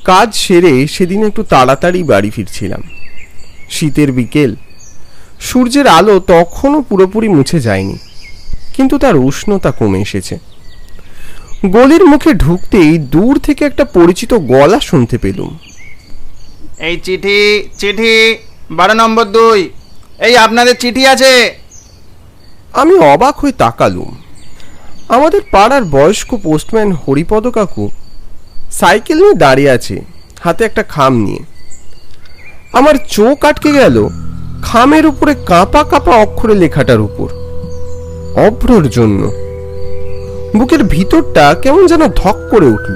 কাজ সেরে সেদিন একটু তাড়াতাড়ি বাড়ি ফিরছিলাম। শীতের বিকেল, সূর্যের আলো তখনও পুরোপুরি মুছে যায়নি, কিন্তু তার উষ্ণতা কমে এসেছে। গলির মুখে ঢুকতেই দূর থেকে একটা পরিচিত গলা শুনতে পেলুম। এই চিঠি, চিঠি 12 নম্বর 2, এই আপনাদের চিঠি আছে। আমি অবাক হয়ে তাকালুম। আমাদের পাড়ার বয়স্ক পোস্টম্যান হরিপদ কাকু সাইকেল নিয়ে দাঁড়িয়ে আছে, হাতে একটা খাম নিয়ে। আমার চোখ আটকে গেল খামের উপরে কাঁপা কাঁপা অক্ষরে লেখাটার উপর, অভ্রর জন্য। বুকের ভিতরটা কেমন যেন ধক করে উঠল।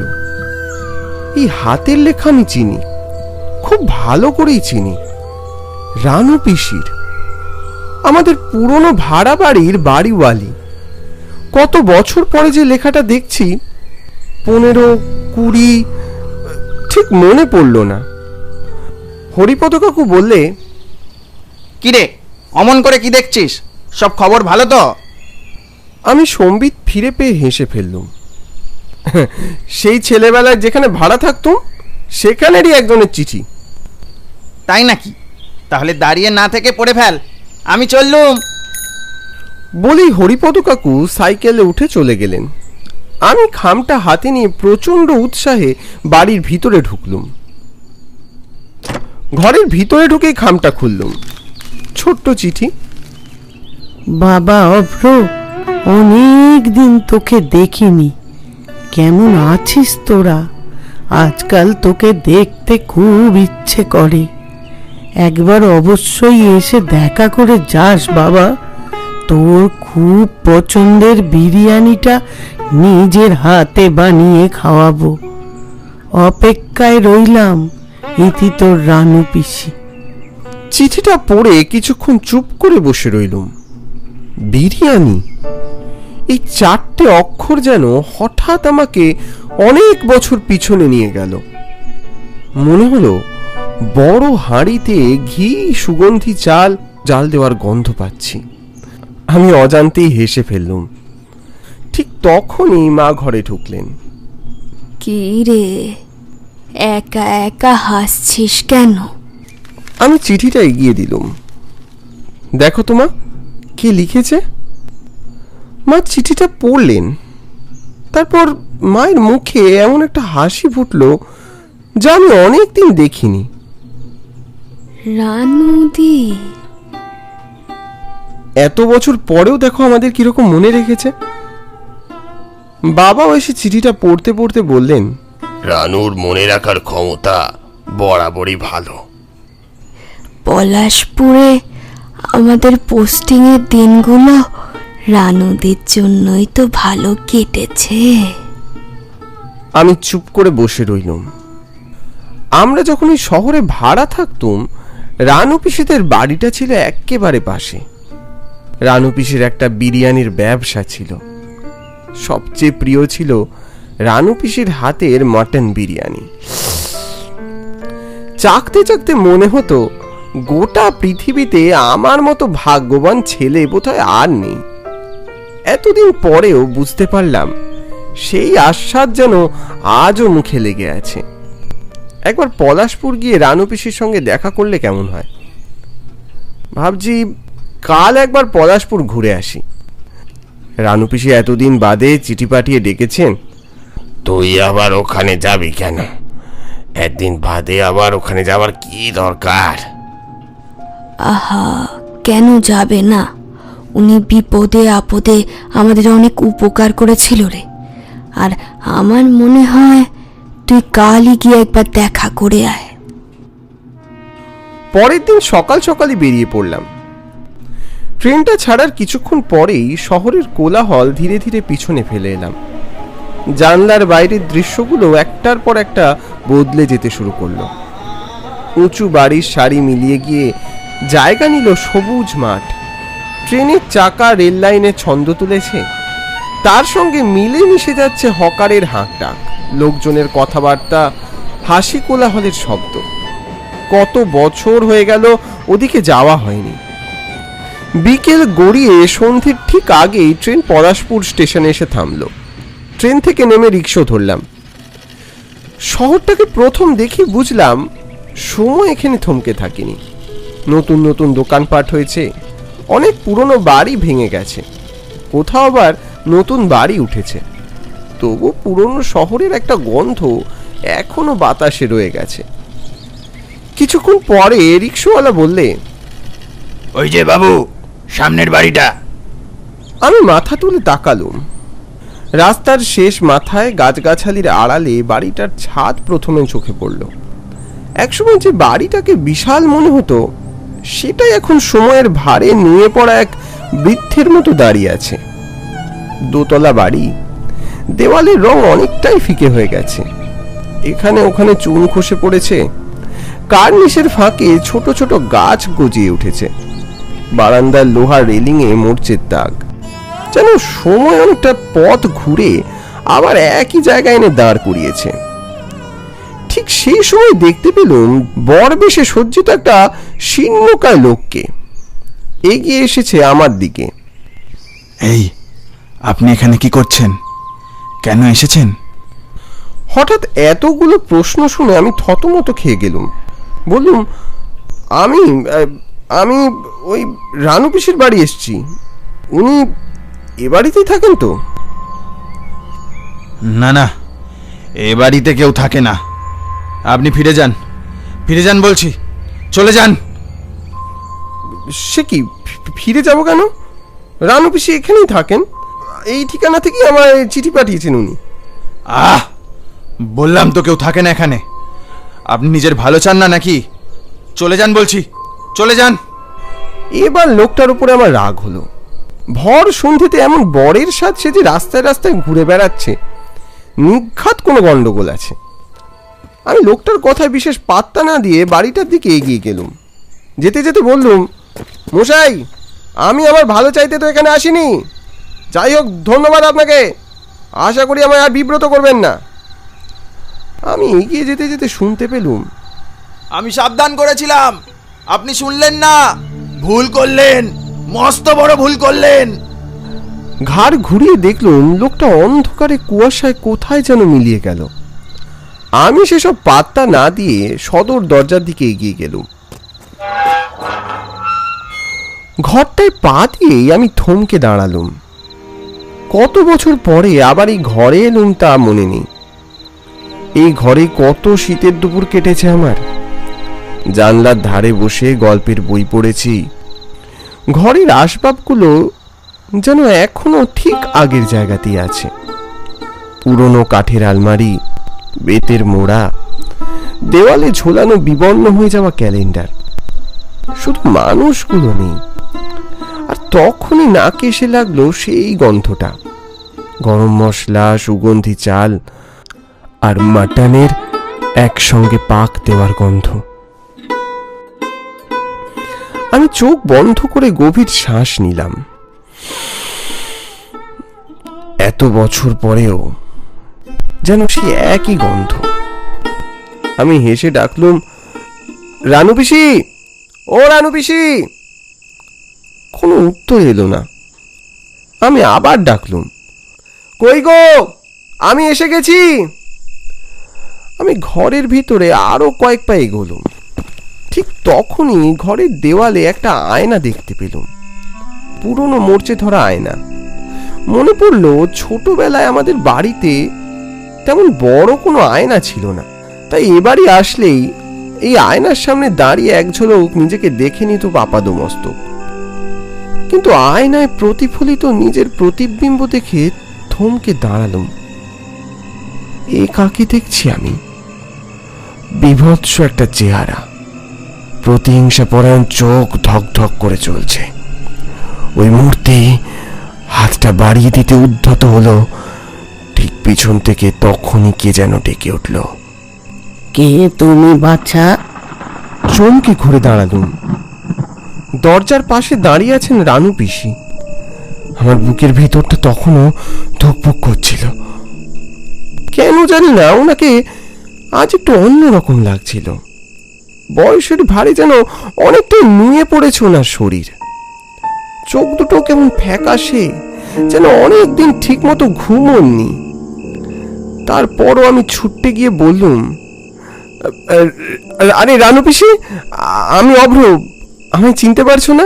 এই হাতের লেখা আমি চিনি, খুব ভালো করেই চিনি। রানু পিসির, আমাদের পুরনো ভাড়া বাড়ির বাড়িওয়ালি। কত বছর পরে যে লেখাটা দেখছি, 15, 20, ঠিক মনে পড়ল না। হরিপদ কাকু বললে, কিরে অমন করে কি দেখছিস? সব খবর ভালো তো? আমি সম্বিত ফিরে পেয়ে হেসে ফেললুম। সেই ছেলেবেলায় যেখানে ভাড়া থাকতুম সেখানেরই একজনের চিঠি। তাই নাকি? তাহলে দাঁড়িয়ে না থেকে পড়ে ফেল, আমি চললুম। বলেই হরিপদ কাকু সাইকেলে উঠে চলে গেলেন। আমি খামটা হাতে নিয়ে প্রচণ্ড উৎসাহে বাড়ির ভিতরে ঢুকলুম। ঘরের ভিতরে ঢুকেই খামটা খুললুম। ছোট্ট চিঠি। বাবা অভ্র, অনেক দিন তোকে দেখিনি, কেমন আছিস তোরা? আজকাল তোকে দেখতে খুব ইচ্ছে করে, একবার অবশ্যই এসে দেখা করে যাস বাবা। তোর খুব পছন্দের বিরিয়ানিটা নিজের হাতে বানিয়ে খাওয়াবো। অপেক্ষায় রইলাম, ইতি তোর রানু পিসি। চিঠিটা পড়ে কিছুক্ষণ চুপ করে বসে রইলুম। বিরিয়ানি, এই 4টে অক্ষর যেন হঠাৎ আমাকে অনেক বছর পিছনে নিয়ে গেল। মনে হলো বড় হাঁড়িতে ঘি সুগন্ধি চাল জাল দেওয়ার গন্ধ পাচ্ছি। আমি অজান্তেই হেসে ফেললুম। ঠিক তখনই মা ঘরে ঢুকলেন। কি রে, একা একা হাসছিস কেন? আমি চিঠিটা এগিয়ে দিলুম। দেখো তো মা, কে লিখেছে। মা চিঠিটা পড়লেন। তারপর মায়ের মুখে এমন একটা হাসি ফুটল যা আমি অনেকদিন দেখিনি। রানুদি। এত বছর পরেও দেখো আমাদের কিরকম মনে রেখেছে। বাবাও এসে চিঠিটা পড়তে পড়তে বললেন, রানুর মনে রাখার ক্ষমতা বরাবরই ভালো। পলাশপুরে আমাদের পোস্টিংয়ের দিনগুলো রানুদের জন্যই তো ভালো কেটেছে। আমি চুপ করে বসে রইলুম। আমরা যখন এই শহরে ভাড়া থাকতুম, রানু পিসিদের বাড়িটা ছিল একেবারে পাশে। রানু পিসির একটা বিরিয়ানির ব্যবসা ছিল। সবচেয়ে প্রিয় ছিল রানু পিসির হাতের মটন বিরিয়ানি। চাকতে চাকতে মনে হতো গোটা পৃথিবীতে আমার মতো ভাগ্যবান ছেলে বোধহয় আর নেই। এতদিন পরেও বুঝতে পারলাম সেই আস্বাদ যেন আজও মুখে লেগে আছে। একবার পলাশপুর গিয়ে রানু পিসির সঙ্গে দেখা করলে কেমন হয়। ভাবছি কাল একবার পলাশপুর ঘুরে আসি। রানু পিসি এতদিন বাদে চিঠি পাঠিয়ে ডেকেছেন। তুই আবার ওখানে যাবি কেন? একদিন বাদে আবার ওখানে যাবার কি দরকার? আহা, কেন যাবে না? উনি বিপদে আপদে আমাদের অনেক উপকার করেছিল রে। আর আমার মনে হয় তুই কালই গিয়ে একবার দেখা করে আয়। পরের দিন সকাল সকালই বেরিয়ে পড়লাম। ট্রেনটা ছাড়ার কিছুক্ষণ পরেই শহরের কোলাহল ধীরে ধীরে পিছনে ফেলে এলাম। জানলার বাইরের দৃশ্যগুলো একটার পর একটা বদলে যেতে শুরু করলো। উঁচু বাড়ির সারি মিলিয়ে গিয়ে জায়গা নিল সবুজ মাঠ। ট্রেনের চাকা রেল লাইনে ছন্দ তুলেছে, তার সঙ্গে মিলে মিশে যাচ্ছে হকারের হাঁকডাক, লোকজনের কথাবার্তা, হাসি কোলাহলের শব্দ। কত বছর হয়ে গেল ওদিকে যাওয়া হয়নি। বিকেল গড়িয়ে সন্ধ্যের ঠিক আগেই ট্রেন পলাশপুর স্টেশনে এসে থামল। ট্রেন থেকে নেমে রিক্সা ধরলাম। শহরটাকে প্রথম দেখে বুঝলাম সময় এখানে থমকে থাকেনি। নতুন নতুন দোকানপাট হয়েছে, অনেক পুরনো বাড়ি ভেঙে গেছে, কোথাও আবার নতুন বাড়ি উঠেছে। তবু পুরনো শহরের একটা গন্ধ এখনো বাতাসে রয়ে গেছে। কিছুক্ষণ পরে রিক্সাওয়ালা বললে, ওই যে বাবু, সামনের বাড়িটা। আমি মাথা তুলে তাকালুম। রাস্তার শেষ মাথায় গাছগাছালির আড়ালে বাড়িটার ছাদ প্রথমে চোখে পড়ল। একসময় যে বাড়িটাকে বিশাল মনে হতো, সেটাই এখন সময়ের ভারে নিয়ে পড়া এক বৃদ্ধের মতো দাঁড়িয়ে আছে। দোতলা বাড়ি, দেওয়ালের রং অনেকটাই ফিকে হয়ে গেছে, এখানে ওখানে চুন খসে পড়েছে, কার্নিশের ফাঁকে ছোট ছোট গাছ গজিয়ে উঠেছে, বারান্দার লোহার রেলিংয়ে মোর্চের দাগ, যেন সময় অনেকটা পথ ঘুরে আবার একই জায়গায় এনে দাঁড় করিয়েছে। ঠিক সেই সময় দেখতে পেলুম বর বেশে সজ্জিত একটা শীর্ণকায় লোককে এগিয়ে এসেছে আমার দিকে। এই, আপনি এখানে কি করছেন? কেন এসেছেন? হঠাৎ এতগুলো প্রশ্ন শুনে আমি থতমত খেয়ে গেলুম। বললুম, আমি আমি ওই রানু পিসির বাড়ি এসেছি। উনি এ বাড়িতেই থাকেন তো? না না, এ বাড়িতে কেউ থাকে না। আপনি ফিরে যান, ফিরে যান বলছি, চলে যান। সে কি, ফিরে যাব কেন? রানু পিসি এখানেই থাকেন, এই ঠিকানা থেকেই আমার চিঠি পাঠিয়েছেন উনি। বললাম তো কেউ থাকে না এখানে। আপনি নিজের ভালো চান না নাকি? চলে যান বলছি, চলে যান। এবার লোকটার উপরে আমার রাগ হলো। ভর সন্ধ্যেতে এমন বরের সাথে সে যে রাস্তায় রাস্তায় ঘুরে বেড়াচ্ছে, নিঘাত কোনো গন্ডগোল আছে। আমি লোকটার কথায় বিশেষ পাত্তা না দিয়ে বাড়িটার দিকে এগিয়ে গেলুম। যেতে যেতে বললুম, মশাই, আমি আমার ভালো চাইতে তো এখানে আসিনি। যাই হোক, ধন্যবাদ আপনাকে। আশা করি আমায় আর বিব্রত করবেন না। আমি এগিয়ে যেতে যেতে শুনতে পেলুম, আমি সাবধান করেছিলাম, আপনি শুনলেন না, ভুল করলেন, মস্ত বড় ভুল করলেন। ঘাড় ঘুরিয়ে দেখলুম লোকটা অন্ধকারে কুয়াশায় কোথায় যেন মিলিয়ে গেল। আমি সেসব পাত্তা না দিয়ে সদর দরজার দিকে এগিয়ে গেলুম। ঘরটায় পা দিয়েই আমি থমকে দাঁড়ালুম। কত বছর পরে আবার এই ঘরে এলুম তা মনে নেই। এই ঘরে কত শীতের দুপুর কেটেছে আমার। জানলার ধারে বসে গল্পের বই পড়েছি। ঘরের আসবাবগুলো যেন এখনো ঠিক আগের জায়গাতেই আছে। পুরনো কাঠের আলমারি, বেতের মোড়া, দেওয়ালে ঝোলানো বিবর্ণ হয়ে যাওয়া ক্যালেন্ডার, শুধু মানুষগুলো নেই। আর তখনই নাকে এসে লাগলো সেই গন্ধটা, গরম মশলা, সুগন্ধি চাল আর মাটনের একসঙ্গে পাক দেওয়ার গন্ধ। আমি চোখ বন্ধ করে গভীর শ্বাস নিলাম। এত বছর পরেও যেন সে একই গন্ধ। আমি হেসে ডাকলুম, রানু পিসি, ও রানু পিসি। কোনো উত্তর এলো না। আমি আবার ডাকলুম, কই গো, আমি এসে গেছি। আমি ঘরের ভিতরে আরো কয়েক পা এগোলুম। ঠিক তখনই ঘরের দেওয়ালে একটা আয়না দেখতে পেলুম, পুরনো মরচে ধরা আয়না। মনে পড়ল ছোটবেলায় আমাদের বাড়িতে তেমন বড় কোনো আয়না ছিল না, তাই এবারই আসলেই এই আয়নার সামনে দাঁড়িয়ে এক ঝলক নিজেকে দেখে নিত আপাদমস্তক। কিন্তু আয়নায় প্রতিফলিত নিজের প্রতিবিম্ব দেখে থমকে দাঁড়ালুম। এ কাকে দেখছি আমি? বিভৎস একটা চেহারা, প্রতিহিংসা পরায়ণ চোখ ধক ধক করে চলছে। ওই মুহূর্তে হাতটা বাড়িয়ে দিতে উদ্ধত হলো, ঠিক পিছন থেকে তখনই কে যেন ডেকে উঠল, কে তুমি বাছা? চমকে ঘুরে দাঁড়ালুম। দরজার পাশে দাঁড়িয়ে আছেন রানু পিসি। আমার বুকের ভিতরটা তখনও ধুকপুক করছিল। কেন জানি না, ওনাকে আজ একটু অন্যরকম লাগছিল। বয়সের ভারে যেন অনেকটাই নুয়ে পড়েছে ওনার শরীর। চোখ দুটো কেমন ফ্যাকাশে, যেন অনেকদিন ঠিক মতো ঘুমোননি। তারপরও আমি ছুটতে গিয়ে বললুম, আরে রানু পিসি, আমি অভ্র, আমায় চিনতে পারছো না?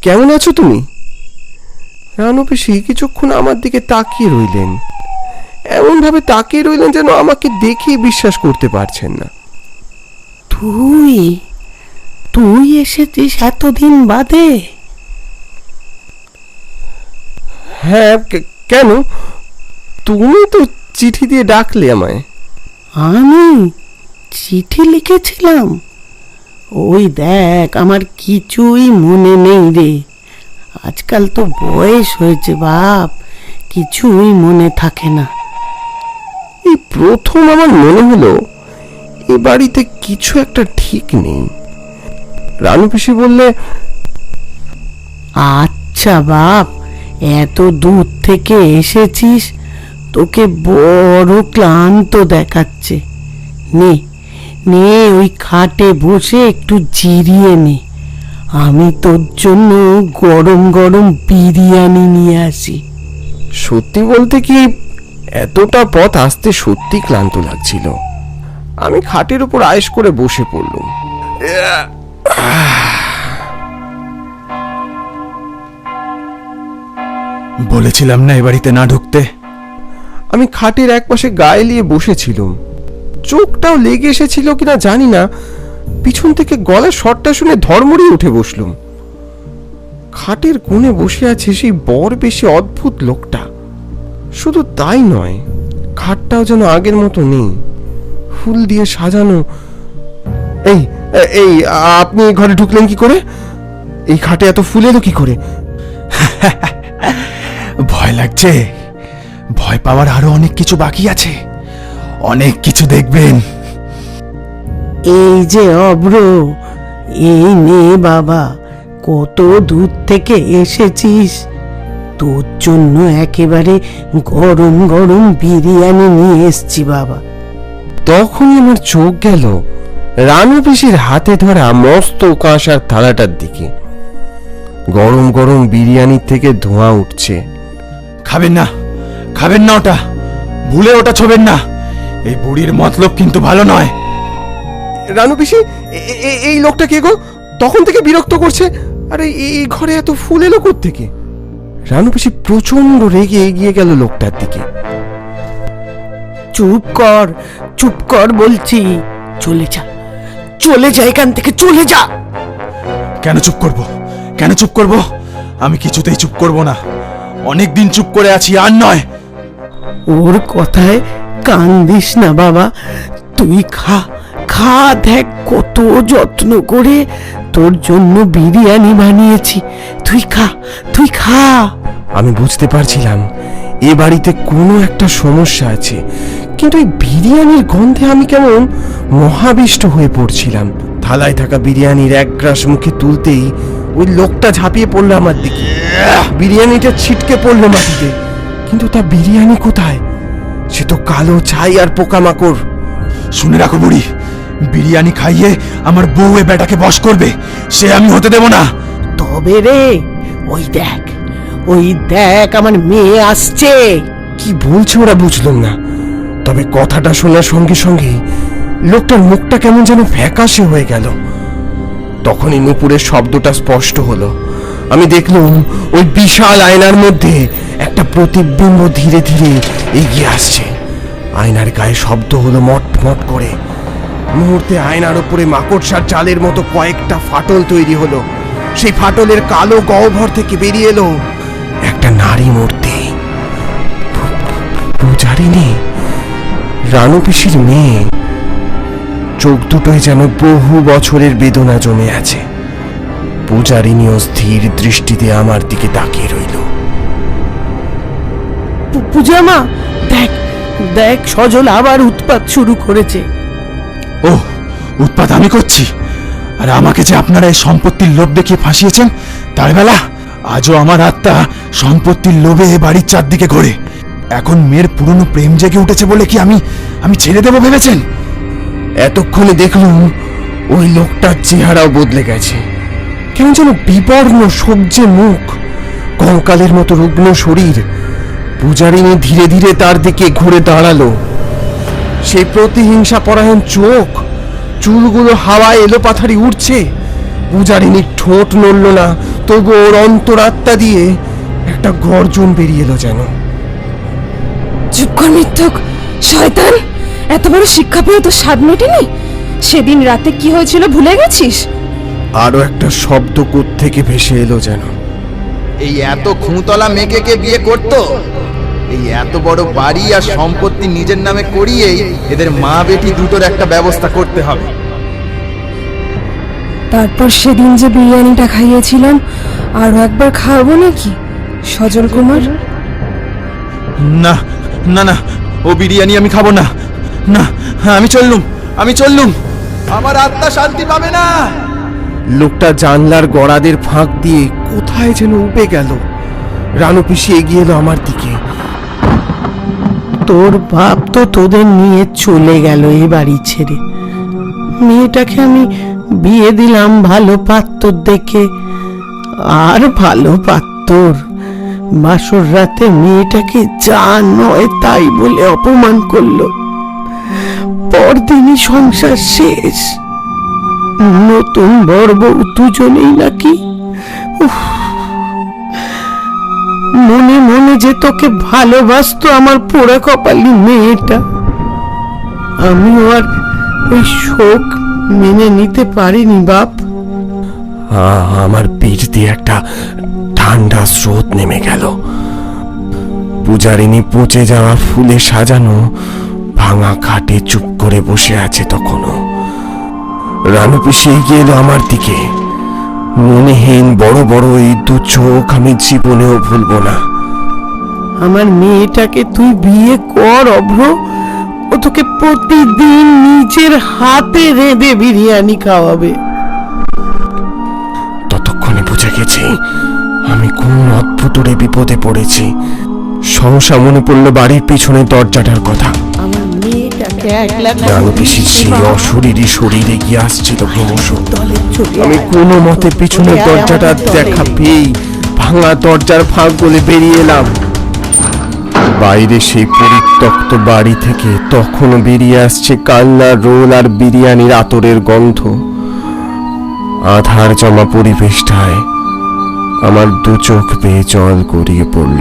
কেমন আছো তুমি? রানু পিসি কিছুক্ষণ আমার দিকে তাকিয়ে রইলেন, এমনভাবে তাকিয়ে রইলেন যেন আমাকে দেখেই বিশ্বাস করতে পারছেন না। তুই তুই এসেছিস এতদিন বাদে? হ্যাঁ, কেন? তুমি তো চিঠি দিয়ে ডাকলে আমায়। আমি চিঠি লিখেছিলাম? ওই দেখ, আমার কিছুই মনে নেই রে। আজকাল তো বয়স হয়েছে বাপ, কিছুই মনে থাকে না। এই প্রথম আমার মনে হলো এ বাড়িতে কিছু একটা ঠিক নেই। রানু পিসি বললে, আচ্ছা বাপ, এত দূর থেকে এসেছিস, তোকে বড় ক্লান্ত দেখাচ্ছে। নে নে, ওই খাটে বসে একটু জিরিয়ে নে, আমি তোর জন্য গরম গরম বিরিয়ানি নিয়ে আসি। সত্যি বলতে কি, এতটা পথ আসতে সত্যি ক্লান্ত লাগছিল। আমি খাটের উপর আয়েশ করে বসে পড়লুম। বলেছিলাম না এ বাড়িতে না ঢুকতে। আমি খাটের একপাশে গায়ে নিয়ে বসেছিলাম। চোখটাও লেগে এসেছিল কিনা জানি না, পিছন থেকে গলার শটটা শুনে ধর্মড়ি উঠে বসলুম। খাটের কোণে বসে আছে সেই বর বেশি অদ্ভুত লোকটা। শুধু তাই নয়, খাটটাও যেন আগের মতো নেই, ফুল দিয়ে সাজানো। এই এই আপনি এই ঘরে ঢুকলেন কি করে? এই খাটে এত ফুল এলো কি করে? ভয় লাগছে? ভয় পাওয়ার আরো অনেক কিছু বাকি আছে, অনেক কিছু দেখবেন। এই যে অব্র, এই নে বাবা, কত দূর থেকে এসেছিস, তোর জন্য একেবারে গরম গরম বিরিয়ানি নিয়ে এসছি বাবা। তখনই আমার চোখ গেল রানু পিসির হাতে ধরা মস্ত কাঁসার থালাটার দিকে। গরম গরম বিরিয়ানির থেকে ধোঁয়া উঠছে। খাবেন না, খাবেন না ওটা, ভুলে ওটা ছোবেন না। এই বুড়ির মতলব কিন্তু ভালো নয়। রানু পিসি, এই লোকটা কে গো? তখন থেকে বিরক্ত করছে। আরে এই ঘরে এত ফুল এলো কোত্থেকে? রানু পিসি প্রচন্ড রেগে এগিয়ে গেল লোকটার দিকে। চুপ কর বলছি, চলে যা, চলে যা এখান থেকে, চলে যা। কেন চুপ করব? কেন চুপ করব? আমি কিছুতেই চুপ করব না। অনেকদিন চুপ করে আছি, আর নয়। ওর কথায় কান দিস না বাবা, তুই খা, খা, দেখ কত যত্ন করে তোর জন্য বিরিয়ানি বানিয়েছি, তুই খা, তুই খা। আমি বুঝতে পারছিলাম এ বাড়িতে কোনো একটা সমস্যা আছে, কিন্তু এই বিরিয়ানির গন্ধে আমি কেমন মহাবিষ্ট হয়ে পড়ছিলাম। থালায় থাকা বিরিয়ানির এক গ্রাস মুখে তুলতেই ওই লোকটা ঝাঁপিয়ে পড়লো আমার দিকে। বিরিয়ানিটা ছিটকে পড়লো মাটিতে, কিন্তু তা বিরিয়ানি কোথায়? সে তো কালো ছাই আর পোকামাকড়। শুনে রাখো বুড়ি, বিরিয়ানি খাইয়ে আমার বউ এ বেটাকে বশ করবে, সে আমি হতে দেব না। তবে রে, ওই দেখ আমার মেয়ে আসছে। কি বলছে ওরা বুঝলাম না, তবে কথাটা শোনার সঙ্গে সঙ্গে লোকটার মুখটা কেমন যেন ফ্যাকাশে হয়ে গেল। তখনই নুপুরের শব্দটা স্পষ্ট হলো। আমি দেখলাম ওই বিশাল আয়নার মধ্যে একটা প্রতিবিম্ব ধীরে ধীরে এগিয়ে আসছে। আয়নার গায়ে শব্দ হলো মট মট করে। মুহূর্তে আয়নার উপরে মাকড়সার জালের মতো কয়েকটা ফাটল তৈরি হলো। সেই ফাটলের কালো গহ্বর থেকে বেরিয়ে এলো একটা নারী মূর্তি। পূজারিনী, রানু পিসির মেয়ে। চোখ দুটোয় যেন বহু বছরের বেদনা জমে আছে। পূজারিনীও স্থির দৃষ্টিতে আমার দিকে তাকিয়ে রইল। পূজা মা, দেখ দেখ, সজল আবার উৎপাত শুরু করেছে। ও, উৎপাত আমি করছি? আর আমাকে যে আপনারা এই সম্পত্তির লোভ দেখিয়ে ফাঁসিয়েছেন, তার বেলা আজও আমার আত্মা সম্পত্তির লোভে এ বাড়ির চারদিকে ঘোরে। এখন মেয়ের পুরনো প্রেম জেগে উঠেছে বলে কি আমি ছেড়ে দেবো ভেবেছেন? এতক্ষণে দেখলাম ওই লোকটার চেহারাও বদলে গেছে। কেমন যেন বিবর্ণ সবজে মুখ, কঙ্কালের মতো রুগ্ন শরীর, পূজারিনী ধীরে ধীরে তার দিকে ঘুরে দাঁড়ালো। সেই প্রতিহিংসা পরায়ণ চোখ, চুলগুলো হাওয়ায় এলোপাথারি উঠছে। পূজারিনীর ঠোঁট নড়ল না, তবু ওর অন্তরাত্মা দিয়ে একটা গর্জন বেরিয়ে এলো যেন। চুপ কর মিথ্যক, শয়তান! এত বড় শিক্ষা পেয়ে তো স্বাদ মেটেনি? সেদিন রাতে কি হয়েছিল ভুলে গেছিস? আরো একটা শব্দ কোত্থেকে ভেসে এলো যেন। এই এত খুঁতলা মেয়েকে কে বিয়ে করতো? এই এত বড় বাড়ি আর সম্পত্তি নিজের নামে করিয়েই এদের মা বেটি দুটোর একটা ব্যবস্থা করতে হবে। তারপর সেদিন যে বিরিয়ানিটা খাইয়েছিলাম আরো একবার খাওয়াবো নাকি সজল কুমার? না না না, ও বিরিয়ানি আমি খাবো না। না, আমি চললুম। আমার আত্মা শান্তি পাবে না। লোকটা জানলার গড়াদের ফাঁক দিয়ে কোথায় যেন উপে গেল। রানু পিসি এগিয়ে এলো আমার দিকে। তোর বাপ তো তোদের নিয়ে চলে গেল এই বাড়ি ছেড়ে। মেয়েটাকে আমি বিয়ে দিলাম ভালো পাত্তর দেখে, আর ভালো পাত্তর বাসর রাতে মেয়েটাকে যা নয় তাই বলে অপমান করলো। পরদিনই সংসার শেষ। নতুন বড় বউ দুজনেই নাকি। উফ, মনে মনে যে তোকে ভালোবাসতো আমার পোড়া কপালি মেয়েটা, আমিও আর ওই শোক মেনে নিতে পারিনি বাপ। আমার পিঠ দিয়ে একটা ঠান্ডা স্রোত নেমে গেল। পূজারিনী পচে যাওয়া ফুলে সাজানো ভাঙা খাটে চুপ করে বসে আছে তখনও। রানু পিসি এগিয়ে এলো আমার দিকে। মনেহীন বড় বড় এই দু চোখ আমি জীবনেও ভুলবো না। আমার মেয়েটাকে তুই বিয়ে কর অভ্র, ও তোকে প্রতিদিন নিজের হাতে রেঁধে বিরিয়ানি খাওয়াবে। ততক্ষণে বুঝে গেছি আমি কোন অদ্ভুতরে বিপদে পড়েছি। সহসা মনে পড়লো বাড়ির পিছনে দরজাটার কথা। আমার মেয়েটাকে একলা রানু পিসির সেই অশরীরী শরীর এগিয়ে আসছিল ক্রমশ। আমি কোনো মতে পিছনের দরজাটা দেখা পেয়েই ভাঙা দরজার ফাঁক গলে বেরিয়ে এলাম। বাইরে সেই পরিত্যক্ত বাড়ি থেকে তখনও বেরিয়ে আসছে কান্নার রোল আর বিরিয়ানির আতরের গন্ধ। আধার জমা পরিবেশটায় আমার দু চোখ বেয়ে জল গড়িয়ে পড়ল।